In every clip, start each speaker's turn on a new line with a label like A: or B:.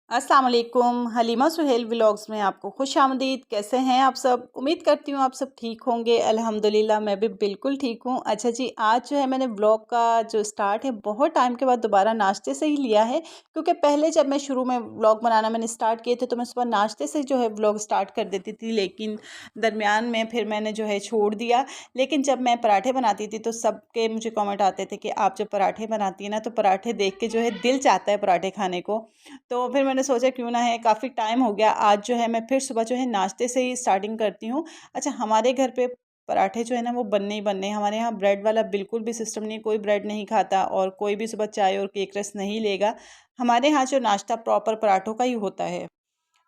A: अस्सलाम वालेकुम, हलीमा सुहेल व्लॉग्स में आपको खुशामदीद। कैसे हैं आप सब? उम्मीद करती हूँ आप सब ठीक होंगे। अल्हम्दुलिल्लाह मैं भी बिल्कुल ठीक हूँ। अच्छा जी, आज जो है मैंने व्लॉग का जो स्टार्ट है बहुत टाइम के बाद दोबारा नाश्ते से ही लिया है, क्योंकि पहले जब मैं शुरू में व्लॉग बनाना मैंने स्टार्ट किए थे तो मैं सुबह नाश्ते से जो है व्लॉग स्टार्ट कर देती थी, लेकिन दरमियान में फिर मैंने जो है छोड़ दिया। लेकिन जब मैं पराठे बनाती थी तो सबके मुझे कॉमेंट आते थे कि आप जब पराठे बनाती हैं ना तो पराठे देख के जो है दिल चाहता है पराठे खाने को। तो फिर मैंने सोचा क्यों ना है, काफ़ी टाइम हो गया, आज जो है मैं फिर सुबह जो है नाश्ते से ही स्टार्टिंग करती हूँ। अच्छा, हमारे घर पे पराठे जो है ना वो बनने ही बनने हैं। हमारे यहाँ ब्रेड वाला बिल्कुल भी सिस्टम नहीं, कोई ब्रेड नहीं खाता और कोई भी सुबह चाय और केक रस नहीं लेगा। हमारे यहाँ जो नाश्ता प्रॉपर पराठों का ही होता है।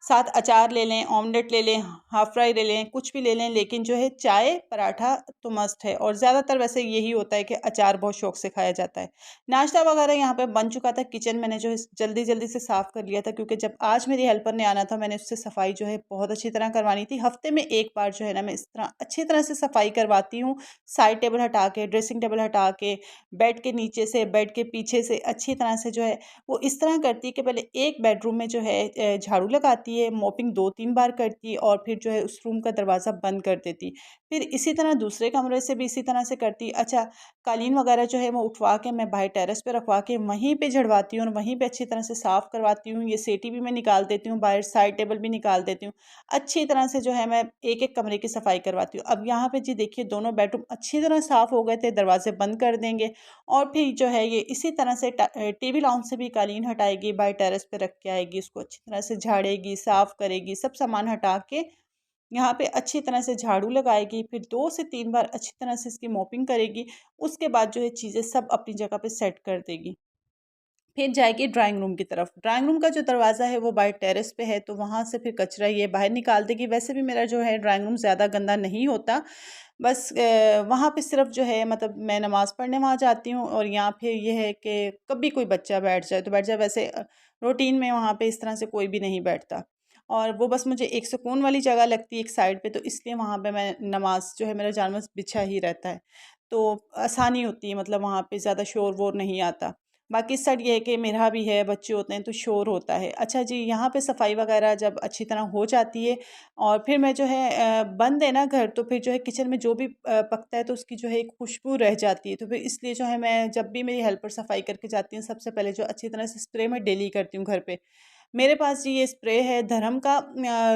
A: साथ अचार ले लें, ऑमलेट ले लें, हाफ़ फ्राई ले लें, कुछ भी ले लें, लेकिन जो है चाय पराठा तो मस्ट है। और ज़्यादातर वैसे यही होता है कि अचार बहुत शौक़ से खाया जाता है। नाश्ता वगैरह यहाँ पे बन चुका था। किचन मैंने जो है जल्दी-जल्दी से साफ़ कर लिया था, क्योंकि जब आज मेरी हेल्पर ने आना था मैंने उससे सफाई जो है बहुत अच्छी तरह करवानी थी। हफ़्ते में 1 बार जो है ना मैं इस तरह अच्छी तरह से सफाई करवाती हूँ। साइड टेबल हटा के, ड्रेसिंग टेबल हटा के, बेड के नीचे से, बेड के पीछे से अच्छी तरह से जो है वो इस तरह करती है कि पहले एक बेडरूम में जो है झाड़ू लगाती है, मॉपिंग 2-3 बार करती है और फिर जो है उस रूम का दरवाज़ा बंद कर देती। फिर इसी तरह दूसरे कमरे से भी इसी तरह से करती। अच्छा, कालीन वगैरह जो है वो उठवा के मैं बाहर टेरेस पे रखवा के वहीं पे झड़वाती हूँ और वहीं पे अच्छी तरह से साफ़ करवाती हूँ। ये सेटी भी मैं निकाल देती हूँ, बाहर साइड टेबल भी निकाल देती हूँ। अच्छी तरह से जो है मैं एक-एक कमरे की सफाई करवाती हूँ। अब यहाँ पे जी देखिए, दोनों बेडरूम अच्छी तरह साफ़ हो गए थे, दरवाज़े बंद कर देंगे और फिर जो है ये इसी तरह से टीवी लाउंज से भी कालीन हटाएगी, बाहर टेरेस पे रख के आएगी, उसको अच्छी तरह से झाड़ेगी, साफ़ करेगी, सब सामान हटा के यहाँ पे अच्छी तरह से झाड़ू लगाएगी, फिर 2 से 3 बार अच्छी तरह से इसकी मॉपिंग करेगी। उसके बाद जो है चीज़ें सब अपनी जगह पे सेट कर देगी। फिर जाएगी ड्राइंग रूम की तरफ। ड्राइंग रूम का जो दरवाज़ा है वो बाहर टेरेस पे है, तो वहाँ से फिर कचरा ये बाहर निकाल देगी। वैसे भी मेरा जो है ड्राइंग रूम ज़्यादा गंदा नहीं होता। बस वहाँ पे सिर्फ़ जो है मतलब मैं नमाज़ पढ़ने वहाँ जाती हूँ और यहाँ फिर ये है कि कभी कोई बच्चा बैठ जाए तो बैठ जाए, वैसे रूटीन में वहाँ पे इस तरह से कोई भी नहीं बैठता। और वो बस मुझे एक सुकून वाली जगह लगती है एक साइड पे, तो इसलिए वहाँ पे मैं नमाज़ जो है मेरा जान बिछा ही रहता है। तो आसानी होती है, मतलब वहाँ पे ज़्यादा शोर-वोर नहीं आता। बाकी इस साइड ये है कि मेरा भी है, बच्चे होते हैं तो शोर होता है। अच्छा जी, यहाँ पे सफाई वगैरह जब अच्छी तरह हो जाती है और फिर मैं जो है बंद है ना घर, तो फिर जो है किचन में जो भी पकता है तो उसकी जो है एक खुशबू रह जाती है। तो फिर इसलिए जो है मैं जब भी मेरी हेल्पर सफाई करके जाती हैं, सबसे पहले जो अच्छी तरह से स्प्रे मैं डेली करती हूँ घर पे। मेरे पास जी ये स्प्रे है धर्म का,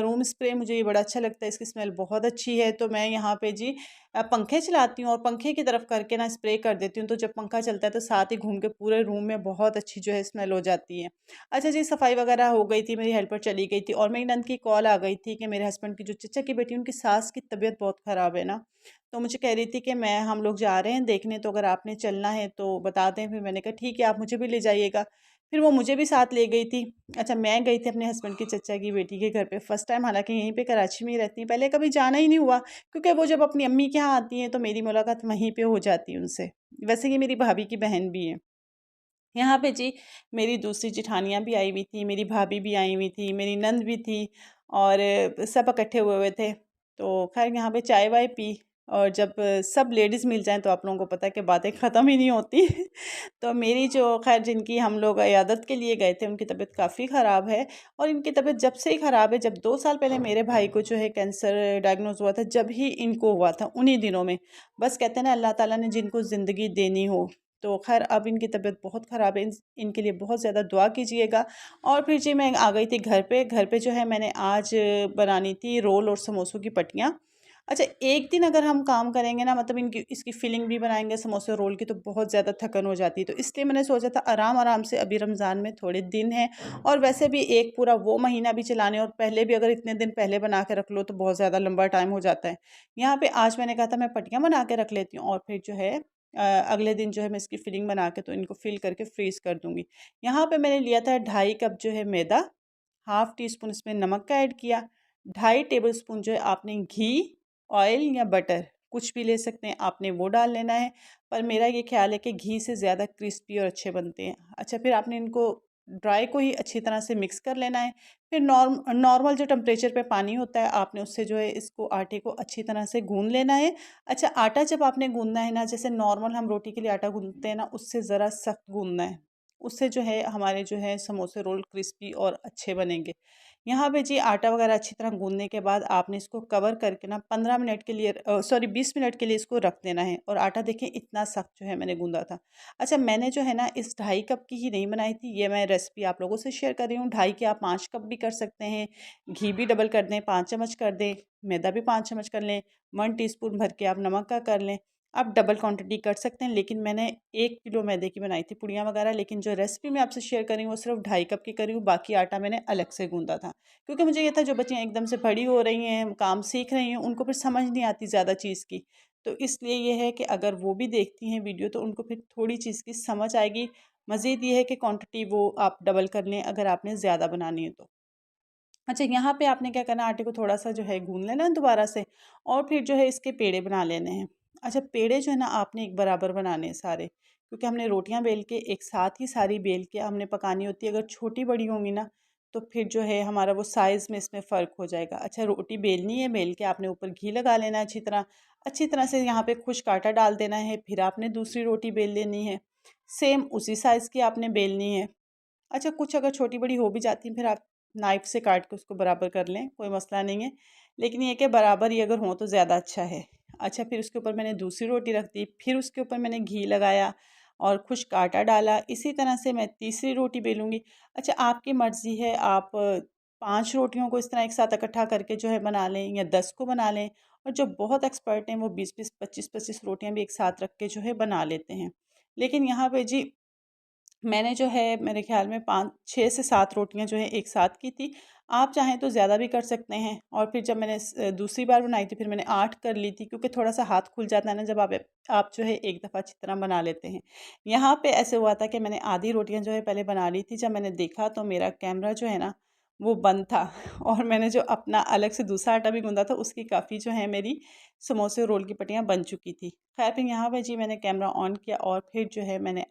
A: रूम स्प्रे, मुझे ये बड़ा अच्छा लगता है, इसकी स्मेल बहुत अच्छी है। तो मैं यहाँ पे जी पंखे चलाती हूँ और पंखे की तरफ करके ना स्प्रे कर देती हूँ, तो जब पंखा चलता है तो साथ ही घूम के पूरे रूम में बहुत अच्छी जो है स्मेल हो जाती है। अच्छा जी, सफाई वगैरह हो गई थी, मेरी हेल्पर चली गई थी और मेरी नंद की कॉल आ गई थी कि मेरे हस्बैंड की जो चचा की बेटी, उनकी सास की तबीयत बहुत ख़राब है ना, तो मुझे कह रही थी कि मैं हम लोग जा रहे हैं देखने, तो अगर आपने चलना है तो बता दें। फिर मैंने कहा ठीक है, आप मुझे भी ले जाइएगा। फिर वो मुझे भी साथ ले गई थी। अच्छा, मैं गई थी अपने हस्बैंड की चचा की बेटी के घर पे फर्स्ट टाइम, हालाँकि यहीं पे कराची में ही रहती हैं, पहले कभी जाना ही नहीं हुआ, क्योंकि वो जब अपनी अम्मी के यहाँ आती हैं तो मेरी मुलाकात वहीं पे हो जाती है उनसे। वैसे ये मेरी भाभी की बहन भी हैं। यहाँ पे जी मेरी दूसरी जेठानियाँ भी आई हुई थी, मेरी भाभी भी आई हुई थी, मेरी नंद भी थी और सब इकट्ठे हुए हुए थे। तो ख़ैर यहाँ पे चाय-वाय पी और जब सब लेडीज़ मिल जाएँ तो आप लोगों को पता है कि बातें ख़त्म ही नहीं होती। तो मेरी जो ख़ैर जिनकी हम लोग इयादत के लिए गए थे, उनकी तबीयत काफ़ी ख़राब है और इनकी तबीयत जब से ही ख़राब है, जब 2 साल पहले मेरे भाई को जो है कैंसर डायग्नोज़ हुआ था, जब ही इनको हुआ था, उन्हीं दिनों में। बस कहते हैं ना, अल्लाह ताला ने जिनको ज़िंदगी देनी हो, तो ख़ैर अब इनकी तबीयत बहुत ख़राब है, इनके लिए बहुत ज़्यादा दुआ कीजिएगा। और फिर जी मैं आ गई थी घर पे। घर पे जो है मैंने आज बनानी थी रोल और समोसों की पट्टियाँ। अच्छा, एक दिन अगर हम काम करेंगे ना, मतलब इनकी इसकी फिलिंग भी बनाएँगे समोसे और रोल की, तो बहुत ज़्यादा थकन हो जाती है। तो इसलिए मैंने सोचा था आराम-आराम से, अभी रमज़ान में थोड़े दिन हैं और वैसे भी एक पूरा वो महीना भी चलाने, और पहले भी अगर इतने दिन पहले बना के रख लो तो बहुत ज़्यादा लंबा टाइम हो जाता है। यहाँ पे आज मैंने कहा था मैं पट्टियाँ बना के रख लेती हूँ और फिर जो है अगले दिन जो है मैं इसकी फिलिंग बना के तो इनको फिल करके फ्रीज़ कर दूँगी। यहाँ पे मैंने लिया था 2.5 कप जो है मैदा, हाफ़ टी स्पून इसमें नमक का ऐड किया, 2.5 टेबलस्पून जो है आपने घी, ऑयल या बटर कुछ भी ले सकते हैं, आपने वो डाल लेना है। पर मेरा ये ख़्याल है कि घी से ज़्यादा क्रिस्पी और अच्छे बनते हैं। अच्छा, फिर आपने इनको ड्राई को ही अच्छी तरह से मिक्स कर लेना है। फिर नॉर्मल जो टेम्परेचर पे पानी होता है, आपने उससे जो है इसको आटे को अच्छी तरह से गूँध लेना है। अच्छा, आटा जब आपने गूँधना है ना, जैसे नॉर्मल हम रोटी के लिए आटा गूँधते हैं ना, उससे ज़रा सख्त गूँधना है। उससे जो है हमारे जो है समोसे रोल क्रिस्पी और अच्छे बनेंगे। यहाँ पे जी आटा वगैरह अच्छी तरह गूँदने के बाद आपने इसको कवर करके ना 15 मिनट के लिए सॉरी 20 मिनट के लिए इसको रख देना है। और आटा देखिए इतना सख्त जो है मैंने गूँदा था। अच्छा, मैंने जो है ना इस 2.5 कप की ही नहीं बनाई थी, ये मैं रेसिपी आप लोगों से शेयर कर रही हूँ। 2.5 के आप 5 कप भी कर सकते हैं। घी भी डबल कर दें, 5 चम्मच कर दें, मैदा भी 5 चम्मच कर लें, 1 टीस्पून भर के आप नमक का कर लें। आप डबल क्वांटिटी कर सकते हैं, लेकिन मैंने 1 किलो मैदे की बनाई थी पूड़ियाँ वगैरह, लेकिन जो रेसिपी मैं आपसे शेयर कर रही हूँ वो सिर्फ 2.5 कप की करी हूँ, बाकी आटा मैंने अलग से गूँधा था। क्योंकि मुझे ये था जो बच्चियाँ एकदम से बड़ी हो रही हैं, काम सीख रही हैं, उनको फिर समझ नहीं आती ज़्यादा चीज़ की। तो इसलिए ये है कि अगर वो भी देखती हैं वीडियो तो उनको फिर थोड़ी चीज़ की समझ आएगी। मज़ीद ये है कि क्वांटिटी वो आप डबल कर लें अगर आपने ज़्यादा बनानी है तो। अच्छा, यहाँ पे आपने क्या करना है, आटे को थोड़ा-सा जो है गूँध लेना है दोबारा से और फिर जो है इसके पेड़े बना लेने हैं। अच्छा, पेड़े जो है ना आपने एक बराबर बनाने हैं सारे, क्योंकि हमने रोटियाँ बेल के एक साथ ही सारी बेल के हमने पकानी होती है। अगर छोटी-बड़ी होंगी ना तो फिर जो है हमारा वो साइज़ में इसमें फ़र्क हो जाएगा। अच्छा, रोटी बेलनी है, बेल के आपने ऊपर घी लगा लेना है अच्छी तरह। अच्छी तरह से यहाँ पे खुश्क आटा डाल देना है, फिर आपने दूसरी रोटी बेल लेनी है। सेम उसी साइज़ की आपने बेलनी है। अच्छा, कुछ अगर छोटी-बड़ी हो भी जाती हैं, फिर आप नाइफ़ से काट के उसको बराबर कर लें, कोई मसला नहीं है। लेकिन ये है कि बराबर ही अगर हों तो ज़्यादा अच्छा है। अच्छा, फिर उसके ऊपर मैंने दूसरी रोटी रख दी, फिर उसके ऊपर मैंने घी लगाया और खुश्क आटा डाला। इसी तरह से मैं तीसरी रोटी बेलूँगी। अच्छा, आपकी मर्ज़ी है, आप 5 रोटियों को इस तरह एक साथ इकट्ठा करके जो है बना लें या 10 को बना लें। और जो बहुत एक्सपर्ट हैं वो 20-20, 25-25 रोटियाँ भी एक साथ रख के जो है बना लेते हैं। लेकिन यहाँ पे जी मैंने जो है मेरे ख़्याल में 5 6 से 7 रोटियाँ जो है एक साथ की थी। आप चाहें तो ज़्यादा भी कर सकते हैं। और फिर जब मैंने दूसरी बार बनाई थी फिर मैंने 8 कर ली थी, क्योंकि थोड़ा-सा हाथ खुल जाता है ना जब आप जो है एक दफ़ा अच्छी तरह बना लेते हैं। यहाँ पे ऐसे हुआ था कि मैंने आधी रोटियाँ जो है पहले बना ली थी, जब मैंने देखा तो मेरा कैमरा जो है ना वो बंद था और मैंने जो अपना अलग से दूसरा आटा भी गूँधा था उसकी काफ़ी जो है मेरी समोसे रोल की पट्टियाँ बन चुकी थी। ख़ैर फिर यहाँ पे जी मैंने कैमरा ऑन किया और फिर जो है मैंने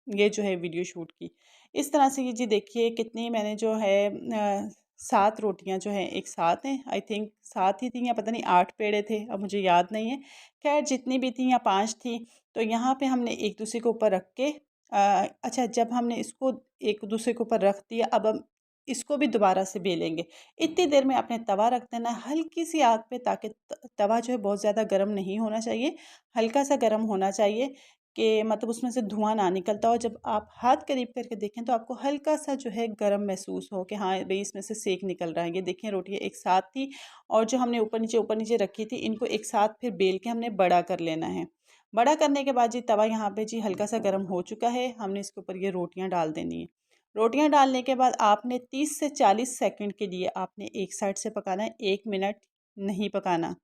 A: ये जो है वीडियो शूट की। इस तरह से ये जी देखिए कितनी मैंने जो है 7 रोटियाँ जो हैं एक साथ हैं, आई थिंक 7 ही थी या पता नहीं 8 पेड़े थे, अब मुझे याद नहीं है। ख़ैर जितनी भी थी या 5 थी, तो यहाँ पे हमने एक दूसरे के ऊपर रख के अच्छा, जब हमने इसको एक दूसरे के ऊपर रख दिया, अब हम इसको भी दोबारा से बेलेंगे। इतनी देर में आपने तवा रख देना है हल्की-सी आग पे, ताकि तवा जो है बहुत ज़्यादा गर्म नहीं होना चाहिए, हल्का-सा गर्म होना चाहिए कि मतलब उसमें से धुआँ ना निकलता हो। जब आप हाथ करीब करके देखें तो आपको हल्का-सा जो है गरम महसूस हो कि हाँ, भई इसमें से सेक निकल रहा है। ये देखें रोटियाँ एक साथ थी और जो हमने ऊपर-नीचे रखी थी, इनको एक साथ फिर बेल के हमने बड़ा कर लेना है। बड़ा करने के बाद जी तवा यहाँ पे जी हल्का-सा गरम हो चुका है, हमने इसके ऊपर ये रोटियाँ डाल देनी है। रोटियाँ डालने के बाद आपने 30 से 40 सेकंड के लिए आपने एक साइड से पकाना है, 1 मिनट नहीं पकाना।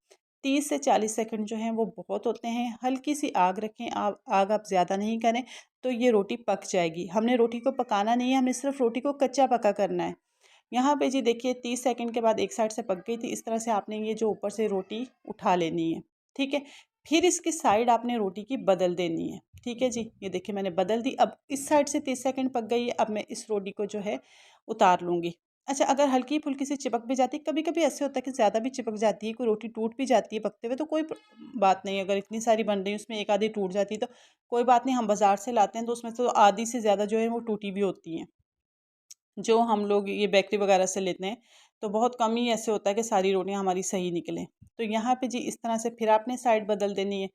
A: 30 से 40 सेकंड जो हैं वो बहुत होते हैं। हल्की-सी आग रखें, आग आप ज़्यादा नहीं करें, तो ये रोटी पक जाएगी। हमने रोटी को पकाना नहीं है, हमें सिर्फ़ रोटी को कच्चा पका करना है। यहाँ पे जी देखिए 30 सेकंड के बाद एक साइड से पक गई थी, इस तरह से आपने ये जो ऊपर से रोटी उठा लेनी है, ठीक है? फिर इसकी साइड आपने रोटी की बदल देनी है, ठीक है जी? ये देखिए मैंने बदल दी, अब इस साइड से 30 सेकंड पक गई है, अब मैं इस रोटी को जो है उतार लूँगी। अच्छा, अगर हल्की-फुल्की सी चिपक भी जाती है, कभी-कभी ऐसे होता है कि ज़्यादा भी चिपक जाती है, कोई रोटी टूट भी जाती है पकते हुए, तो कोई बात नहीं, अगर इतनी सारी बन रही है उसमें एक आधी टूट जाती है तो कोई बात नहीं, हम बाज़ार से लाते हैं तो उसमें तो आधी से ज़्यादा जो है वो टूटी भी होती हैं। जो हम लोग ये बेकरी वगैरह से लेते हैं, तो बहुत कम ही ऐसे होता है कि सारी रोटियाँ हमारी सही निकलें। तो यहाँ पे जी इस तरह से फिर आपने साइड बदल देनी है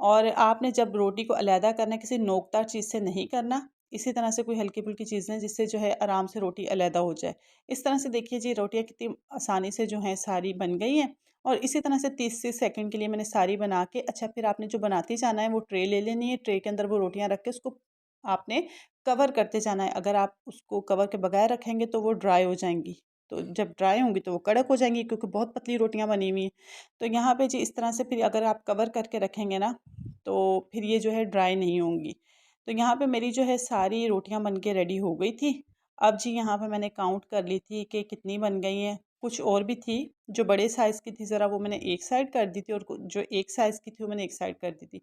A: और आपने जब रोटी को अलहदा करना है, किसी नोकदार चीज़ से नहीं करना, इसी तरह से कोई हल्की-फुल्की चीज़ें जिससे जो है आराम से रोटी अलहदा हो जाए। इस तरह से देखिए जी रोटियाँ कितनी आसानी से जो हैं सारी बन गई हैं और इसी तरह से 30 से सेकंड के लिए मैंने सारी बना के अच्छा फिर आपने जो बनाते जाना है वो ट्रे ले लेनी है, ट्रे के अंदर वो रोटियाँ रख के उसको आपने कवर करते जाना है। अगर आप उसको कवर के बगैर रखेंगे तो वो ड्राई हो जाएँगी। तो जब ड्राई होंगी तो वो कड़क हो जाएँगी, क्योंकि बहुत पतली रोटियाँ बनी हुई हैं। तो यहाँ पे जी इस तरह से फिर अगर आप कवर करके रखेंगे ना, तो फिर ये जो है ड्राई नहीं होंगी। तो यहाँ पे मेरी जो है सारी रोटियाँ बन के रेडी हो गई थी। अब जी यहाँ पे मैंने काउंट कर ली थी कि कितनी बन गई हैं। कुछ और भी थी, जो बड़े साइज़ की थी ज़रा वो मैंने एक साइड कर दी थी और जो एक साइज़ की थी वो मैंने एक साइड कर दी थी।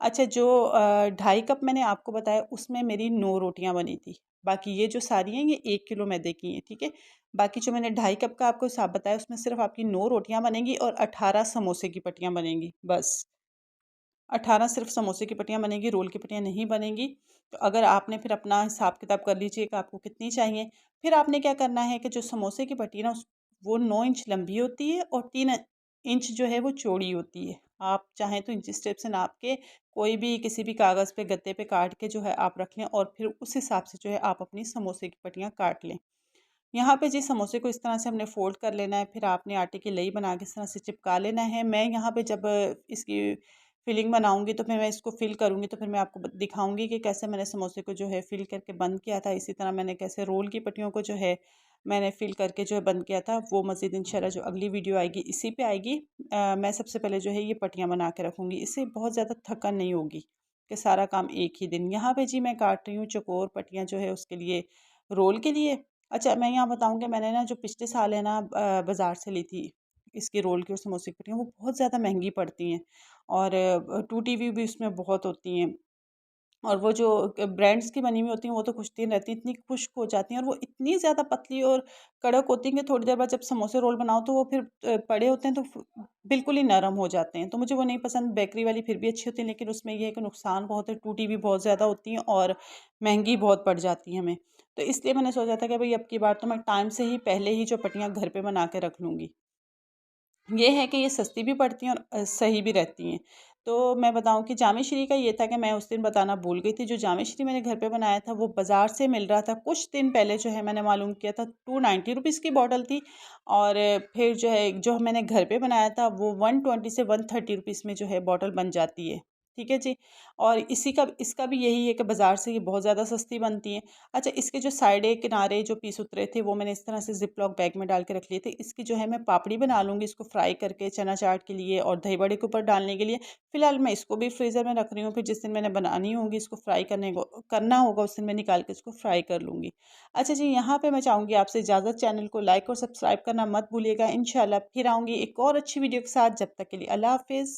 A: अच्छा, जो 2.5 कप मैंने आपको बताया उसमें मेरी 9 रोटियाँ बनी थी। बाकी ये जो सारी हैं ये 1 किलो मैदे की हैं, ठीक है? बाकी जो मैंने 2.5 कप का आपको हिसाब बताया उसमें सिर्फ़ आपकी 9 रोटियाँ बनेंगी और 18 समोसे की पट्टियाँ बनेंगी, बस। 18 सिर्फ़ समोसे की पट्टियाँ बनेंगी, रोल की पट्टियाँ नहीं बनेंगी। तो अगर आपने फिर अपना हिसाब किताब कर लीजिए कि आपको कितनी चाहिए। फिर आपने क्या करना है कि जो समोसे की पट्टी ना वो 9 इंच लंबी होती है और 3 इंच जो है वो चौड़ी होती है। आप चाहें तो इंच टेप से नाप के कोई भी किसी भी कागज़ पे गत्ते पे काट के जो है आप रख लें और फिर उस हिसाब से जो है आप अपनी समोसे की पट्टियाँ काट लें। यहाँ पे जी समोसे को इस तरह से हमने फ़ोल्ड कर लेना है, फिर आपने आटे की लई बना के इस तरह से चिपका लेना है। मैं यहाँ पे जब इसकी फिलिंग बनाऊँगी तो फिर मैं इसको फ़िल करूँगी तो फिर मैं आपको ब दिखाऊँगी कि कैसे मैंने समोसे को जो है फ़िल करके बंद किया था। इसी तरह मैंने कैसे रोल की पट्टियों को जो है मैंने फ़िल करके जो है बंद किया था। वो मज़ीद इंशाल्लाह जो अगली वीडियो आएगी इसी पे आएगी। मैं सबसे पहले जो है ये पट्टियाँ बना के रखूँगी। इससे बहुत ज़्यादा थकन नहीं होगी कि सारा काम एक ही दिन। यहाँ पे जी मैं काट रही हूँ चौकोर पट्टियाँ जो है उसके लिए रोल के लिए। अच्छा, मैं यहाँ बताऊँ कि मैंने ना जो पिछले साल है ना बाज़ार से ली थी, इसकी रोल की और समोसे की पट्टियाँ, वो बहुत ज़्यादा महँगी पड़ती हैं और टूटी हुई भी उसमें बहुत होती हैं। और वो जो ब्रांड्स की बनी हुई होती हैं वो तो कुछ दिन रहती हैं, इतनी खुश्क हो जाती हैं और वो इतनी ज़्यादा पतली और कड़क होती हैं कि थोड़ी देर बाद जब समोसे रोल बनाओ तो वो फिर पड़े होते हैं तो बिल्कुल ही नरम हो जाते हैं। तो मुझे वो नहीं पसंद, बेकरी वाली फिर भी अच्छी होती है लेकिन उसमें ये है कि नुकसान बहुत है, टूटी भी बहुत ज़्यादा होती हैं और महँगी बहुत पड़ जाती हैं हमें। तो इसलिए मैंने सोचा था कि भई अब की बार तो मैं टाइम से ही पहले ही जो पट्टियाँ घर पे बना के रख लूँगी। ये है कि ये सस्ती भी पड़ती हैं और सही भी रहती हैं। तो मैं बताऊँ कि जामे श्री का ये था कि मैं उस दिन बताना भूल गई थी, जो जामे श्री मैंने घर पे बनाया था वो बाज़ार से मिल रहा था। कुछ दिन पहले जो है मैंने मालूम किया था 290 रुपीज़ की बॉटल थी और फिर जो है जो मैंने घर पे बनाया था वो 120 से 130 रुपीज़ में जो है बॉटल बन जाती है। ठीक है जी? और इसी का इसका भी यही है कि बाज़ार से ये बहुत ज़्यादा सस्ती बनती हैं। अच्छा, इसके जो साइडे किनारे जो पीस उतरे थे वो मैंने इस तरह से ज़िप-लॉक बैग में डाल के रख लिए थे। इसकी जो है मैं पापड़ी बना लूँगी इसको फ्राई करके चना चाट के लिए और दही बड़े के ऊपर डालने के लिए। फ़िलहाल मैं इसको भी फ्रीज़र में रख रही हूँ, फिर जिस दिन मैंने बनानी होगी इसको फ्राई करना होगा उस दिन मैं निकाल के इसको फ्राई कर लूँगी। अच्छा जी, यहाँ पे मैं चाहूँगी आपसे इजाज़त, चैनल को लाइक और सब्सक्राइब करना मत भूलिएगा। इंशाल्लाह फिर आऊँगी एक और अच्छी वीडियो के साथ, जब तक के लिए अल्लाह हाफ़िज़।